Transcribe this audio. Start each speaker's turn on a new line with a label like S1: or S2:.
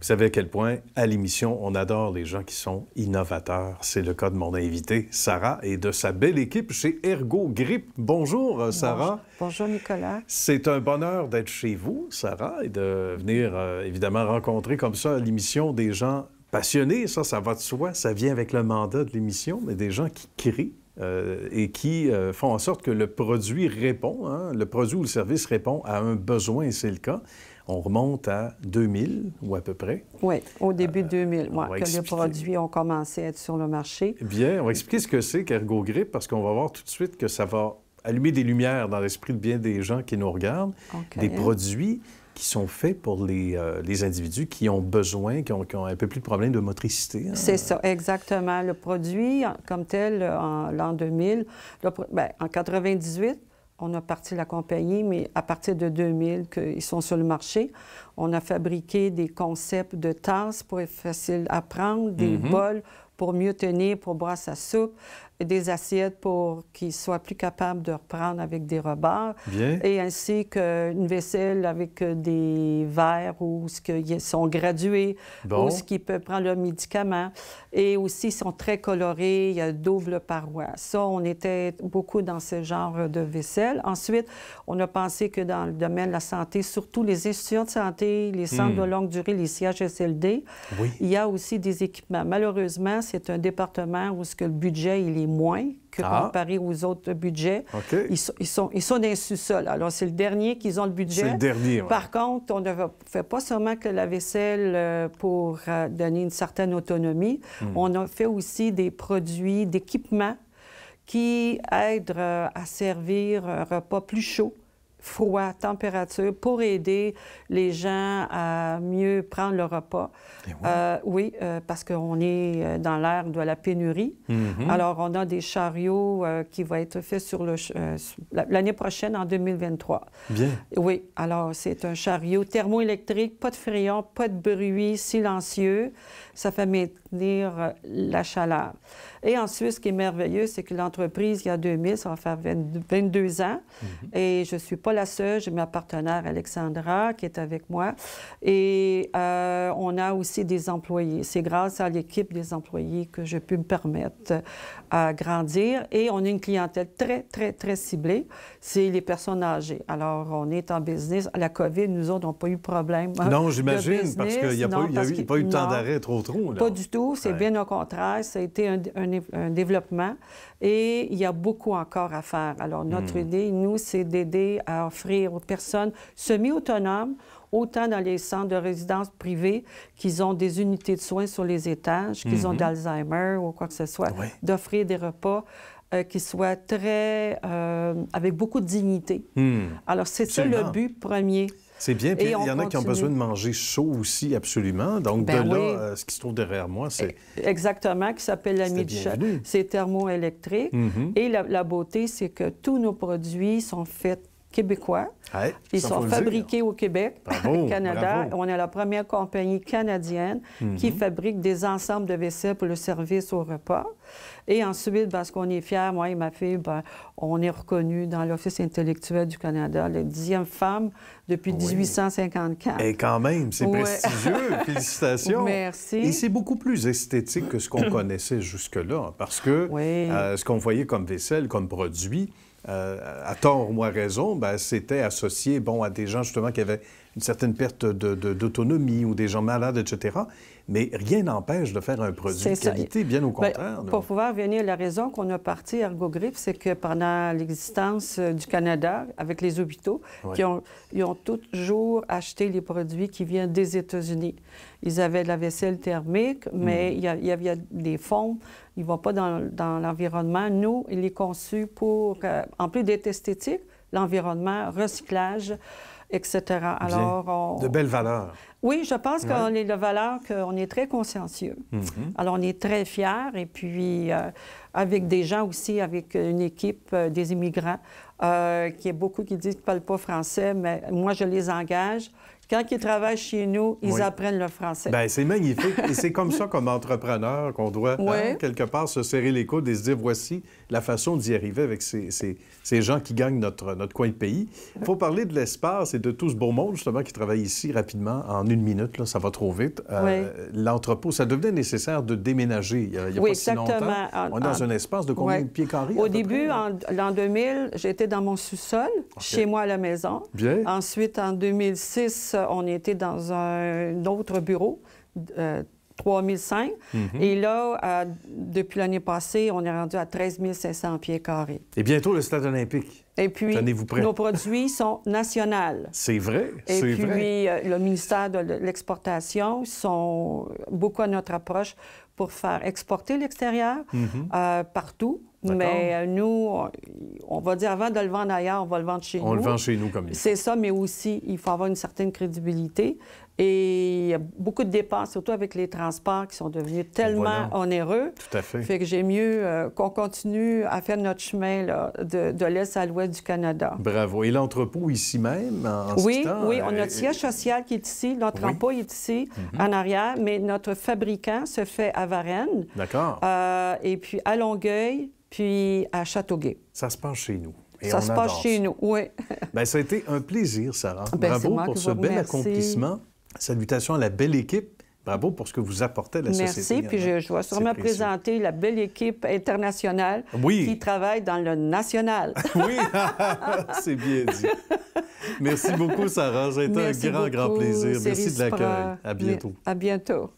S1: savez à quel point, à l'émission, on adore les gens qui sont innovateurs. C'est le cas de mon invitée, Sarah, et de sa belle équipe chez Ergo-Grip. Bonjour, Sarah.
S2: Bonjour, Nicolas.
S1: C'est un bonheur d'être chez vous, Sarah, et de venir, évidemment, rencontrer comme ça à l'émission des gens passionnés. Ça va de soi. Ça vient avec le mandat de l'émission, mais des gens qui créent et qui font en sorte que le produit répond, le produit ou le service répond à un besoin, et c'est le cas. On remonte à 2000 ou à peu près.
S2: Oui, au début 2000, que les produits ont commencé à être sur le marché.
S1: Bien, on va expliquer ce que c'est qu'Ergo-Grip, parce qu'on va voir tout de suite que ça va allumer des lumières dans l'esprit de bien des gens qui nous regardent. Okay. Des produits qui sont faits pour les individus qui ont besoin, qui ont un peu plus de problèmes de motricité.
S2: C'est ça, exactement. Le produit, comme tel, en l'an 2000, en 98, on a parti la compagnie, mais à partir de 2000, qu'ils sont sur le marché, on a fabriqué des concepts de tasses pour être facile à prendre, des bols pour mieux tenir, pour boire sa soupe, des assiettes pour qu'ils soient plus capables de reprendre avec des rebords.
S1: Bien.
S2: Et ainsi qu'une vaisselle avec des verres où ils sont gradués, où ils peuvent prendre leurs médicaments. Et aussi, ils sont très colorés, il y a double paroi. Ça, on était beaucoup dans ce genre de vaisselle. Ensuite, on a pensé que dans le domaine de la santé, surtout les institutions de santé, les centres de longue durée, les CHSLD, il y a aussi des équipements. Malheureusement, c'est un département où le budget il est moins que comparé aux autres budgets.
S1: Okay.
S2: Ils sont dans les sous-sols. Alors, c'est le dernier qu'ils ont le budget.
S1: C'est le dernier, oui.
S2: Par contre, on ne fait pas seulement que la vaisselle pour donner une certaine autonomie. On a fait aussi des produits, d'équipements qui aident à servir un repas plus chaud, froid, température, pour aider les gens à mieux prendre le repas. Parce qu'on est dans l'ère de la pénurie. Alors, on a des chariots qui vont être faits sur l'année prochaine, en 2023.
S1: Bien.
S2: Oui, alors c'est un chariot thermoélectrique, pas de frayons, pas de bruit, silencieux. Ça fait maintenir la chaleur. Et ensuite, ce qui est merveilleux, c'est que l'entreprise, il y a 2000, ça va faire 22 ans. Et je ne suis pas la seule, j'ai ma partenaire Alexandra qui est avec moi. Et on a aussi des employés. C'est grâce à l'équipe des employés que je peux me permettre à grandir. Et on a une clientèle très, très, très ciblée. C'est les personnes âgées. Alors, on est en business. La COVID, nous autres, n'avons pas eu de problème.
S1: Non, j'imagine, parce qu'il n'y a pas eu de temps d'arrêt trop. Là.
S2: Pas du tout. C'est bien au contraire. Ça a été un développement et il y a beaucoup encore à faire. Alors, notre idée, nous, c'est d'aider à offrir aux personnes semi-autonomes, autant dans les centres de résidence privés qu'ils ont des unités de soins sur les étages, qu'ils ont d'Alzheimer ou quoi que ce soit, d'offrir des repas qui soient très... avec beaucoup de dignité. Alors, c'est ça le but premier.
S1: C'est bien. Puis il y en a qui ont besoin de manger chaud aussi, absolument. Donc, ce qui se trouve derrière moi, c'est...
S2: Exactement, qui s'appelle la Michel. C'est thermoélectrique. Et la beauté, c'est que tous nos produits sont faits québécois. Ils sont fabriqués au Québec, au Canada. On est la première compagnie canadienne qui fabrique des ensembles de vaisselle pour le service au repas. Et ensuite, parce qu'on est fiers, moi et ma fille, on est reconnus dans l'Office intellectuel du Canada, la 10e femme depuis 1854.
S1: Et quand même, c'est prestigieux. Félicitations.
S2: Merci.
S1: Et c'est beaucoup plus esthétique que ce qu'on connaissait jusque-là, parce que ce qu'on voyait comme vaisselle, comme produit, à tort ou à raison, c'était associé à des gens justement qui avaient une certaine perte d'autonomie ou des gens malades, etc. Mais rien n'empêche de faire un produit de qualité, bien au contraire.
S2: Pour pouvoir venir, la raison qu'on a parti Ergo-Grip, c'est que pendant l'existence du Canada, avec les hôpitaux, ils ont toujours acheté les produits qui viennent des États-Unis. Ils avaient de la vaisselle thermique, mais il y avait des fonds. Ils ne vont pas dans l'environnement. Nous, il est conçu pour, en plus d'être esthétique, l'environnement, recyclage, etc. Alors,
S1: de belles valeurs.
S2: Oui, je pense qu'on est de valeur qu'on est très consciencieux. Alors, on est très fiers. Et puis, avec des gens aussi, avec une équipe des immigrants, qui est beaucoup qui disent qu'ils ne parlent pas français, mais moi, je les engage. Quand ils travaillent chez nous, ils apprennent le français.
S1: Bien, c'est magnifique. Et c'est comme ça, comme entrepreneur, qu'on doit, quelque part, se serrer les coudes et se dire, voici la façon d'y arriver avec ces gens qui gagnent notre coin de pays. Il faut parler de l'espace et de tout ce beau monde, justement, qui travaille ici rapidement en une minute, là, ça va trop vite.
S2: Oui.
S1: L'entrepôt, ça devenait nécessaire de déménager il y a
S2: Oui,
S1: pas si longtemps.
S2: exactement.
S1: On est dans un espace de combien de pieds carrés?
S2: Au début, l'an 2000, j'étais dans mon sous-sol, chez moi à la maison.
S1: Bien.
S2: Ensuite, en 2006, on était dans un autre bureau, 3005. Et là, depuis l'année passée, on est rendu à 13 500 pieds carrés.
S1: Et bientôt, le stade olympique.
S2: Et puis,
S1: tenez-vous prêts.
S2: nos produits sont nationaux.
S1: C'est vrai,
S2: Et
S1: c'est
S2: puis,
S1: vrai.
S2: le ministère de l'Exportation sont beaucoup à notre approche pour faire exporter l'extérieur partout.
S1: D'accord.
S2: Mais nous, on va dire avant de le vendre ailleurs, on va le vendre chez nous.
S1: On le vend chez nous comme il faut.
S2: C'est ça, mais aussi, il faut avoir une certaine crédibilité. Et il y a beaucoup de dépenses, surtout avec les transports qui sont devenus tellement onéreux.
S1: Tout à fait.
S2: Fait que j'ai mieux qu'on continue à faire notre chemin là, de l'Est à l'Ouest du Canada.
S1: Bravo. Et l'entrepôt ici même, en
S2: Oui,
S1: quittant,
S2: oui, on a notre siège social qui est ici, notre emploi est ici, en arrière, mais notre fabricant se fait à Varennes.
S1: D'accord.
S2: Et puis à Longueuil, puis à Châteauguay.
S1: Ça se passe chez nous. Et
S2: Ça
S1: on
S2: se
S1: adore
S2: passe chez nous, oui.
S1: Bien, ça a été un plaisir, Sarah.
S2: Bien, c'est
S1: Bravo
S2: moi
S1: pour
S2: qui
S1: ce
S2: vous
S1: bel
S2: remercie.
S1: accomplissement. Salutations à la belle équipe. Bravo pour ce que vous apportez à la société.
S2: Merci, puis je vais sûrement présenter la belle équipe internationale qui travaille dans le national.
S1: Oui, c'est bien dit. Merci beaucoup, Sarah. Ça a été un grand plaisir. Merci de l'accueil. À bientôt.
S2: À bientôt.